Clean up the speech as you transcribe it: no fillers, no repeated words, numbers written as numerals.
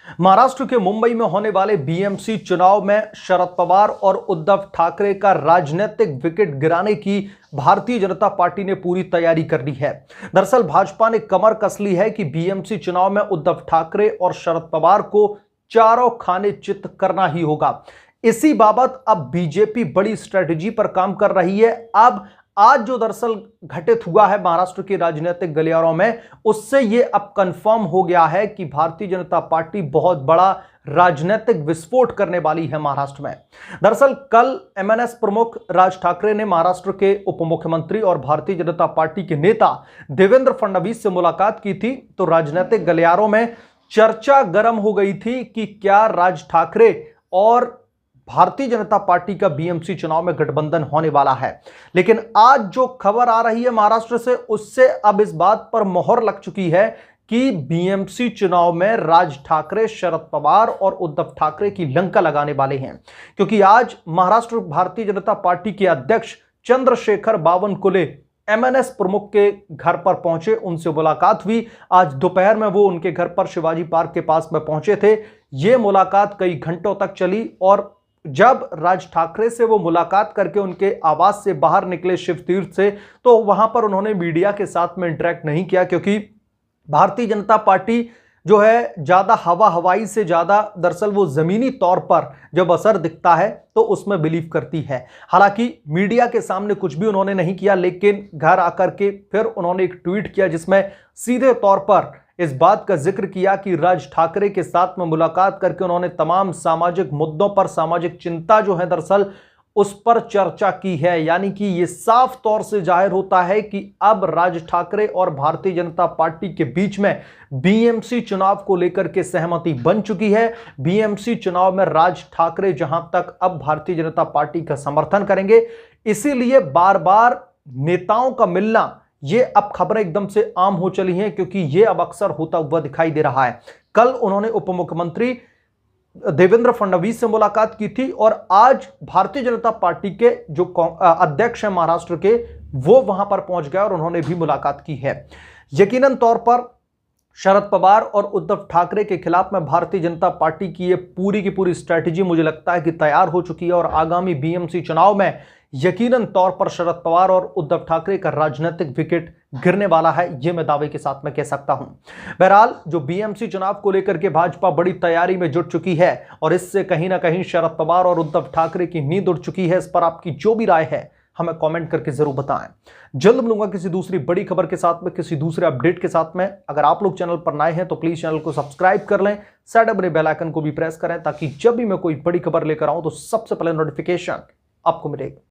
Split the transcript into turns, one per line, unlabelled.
महाराष्ट्र के मुंबई में होने वाले बीएमसी चुनाव में शरद पवार और उद्धव ठाकरे का राजनीतिक विकेट गिराने की भारतीय जनता पार्टी ने पूरी तैयारी कर ली है। दरअसल भाजपा ने कमर कस ली है कि बीएमसी चुनाव में उद्धव ठाकरे और शरद पवार को चारों खाने चित करना ही होगा। इसी बाबत अब बीजेपी बड़ी स्ट्रेटेजी पर काम कर रही है। अब आज जो दरअसल घटित हुआ है महाराष्ट्र के राजनीतिक गलियारों में, उससे यह अब कंफर्म हो गया है कि भारतीय जनता पार्टी बहुत बड़ा राजनीतिक विस्फोट करने वाली है महाराष्ट्र में। दरअसल कल एमएनएस प्रमुख राज ठाकरे ने महाराष्ट्र के उप मुख्यमंत्री और भारतीय जनता पार्टी के नेता देवेंद्र फडणवीस से मुलाकात की थी। तो राजनीतिक गलियारों में चर्चा गर्म हो गई थी कि क्या राज ठाकरे और भारतीय जनता पार्टी का बीएमसी चुनाव में गठबंधन होने वाला है। लेकिन आज जो खबर आ रही है महाराष्ट्र से, उससे अब इस बात पर मोहर लग चुकी है कि बीएमसी चुनाव में राज ठाकरे, शरद पवार और उद्धव ठाकरे की लंका लगाने वाले हैं। क्योंकि आज महाराष्ट्र भारतीय जनता पार्टी के अध्यक्ष चंद्रशेखर बावनकुले एमएनएस प्रमुख के घर पर पहुंचे, उनसे मुलाकात हुई। आज दोपहर में वो उनके घर पर शिवाजी पार्क के पास में पहुंचे थे। ये मुलाकात कई घंटों तक चली और जब राज ठाकरे से वो मुलाकात करके उनके आवास से बाहर निकले शिव तीर्थ से, तो वहां पर उन्होंने मीडिया के साथ में इंटरेक्ट नहीं किया, क्योंकि भारतीय जनता पार्टी जो है ज्यादा हवा हवाई से ज्यादा दरअसल वो जमीनी तौर पर जब असर दिखता है तो उसमें बिलीव करती है। हालांकि मीडिया के सामने कुछ भी उन्होंने नहीं किया, लेकिन घर आकर के फिर उन्होंने एक ट्वीट किया जिसमें सीधे तौर पर इस बात का जिक्र किया कि राज ठाकरे के साथ में मुलाकात करके उन्होंने तमाम सामाजिक मुद्दों पर, सामाजिक चिंता जो है दरअसल उस पर चर्चा की है। यानी कि यह साफ तौर से जाहिर होता है कि अब राज ठाकरे और भारतीय जनता पार्टी के बीच में बीएमसी चुनाव को लेकर के सहमति बन चुकी है। बीएमसी चुनाव में राज ठाकरे जहां तक अब भारतीय जनता पार्टी का समर्थन करेंगे, इसीलिए बार बार नेताओं का मिलना, ये अब खबरें एकदम से आम हो चली हैं, क्योंकि ये अब अक्सर होता हुआ दिखाई दे रहा है। कल उन्होंने उप मुख्यमंत्री देवेंद्र फडणवीस से मुलाकात की थी और आज भारतीय जनता पार्टी के जो अध्यक्ष हैं महाराष्ट्र के, वो वहां पर पहुंच गए और उन्होंने भी मुलाकात की है। यकीनन तौर पर शरद पवार और उद्धव ठाकरे के खिलाफ में भारतीय जनता पार्टी की ये पूरी की पूरी स्ट्रैटेजी मुझे लगता है कि तैयार हो चुकी है और आगामी बीएमसी चुनाव में यकीनन तौर पर शरद पवार और उद्धव ठाकरे का राजनीतिक विकेट गिरने वाला है, ये मैं दावे के साथ में कह सकता हूं। बहरहाल जो बीएमसी चुनाव को लेकर के भाजपा बड़ी तैयारी में जुट चुकी है और इससे कहीं ना कहीं शरद पवार और उद्धव ठाकरे की नींद उड़ चुकी है। इस पर आपकी जो भी राय है हमें कमेंट करके जरूर बताएं। जल्द मिलूंगा किसी दूसरी बड़ी खबर के साथ में, किसी दूसरे अपडेट के साथ में। अगर आप लोग चैनल पर नए हैं तो प्लीज चैनल को सब्सक्राइब कर लें, साइड बने बेल आइकन को भी प्रेस करें, ताकि जब भी मैं कोई बड़ी खबर लेकर आऊं तो सबसे पहले नोटिफिकेशन आपको मिलेगा।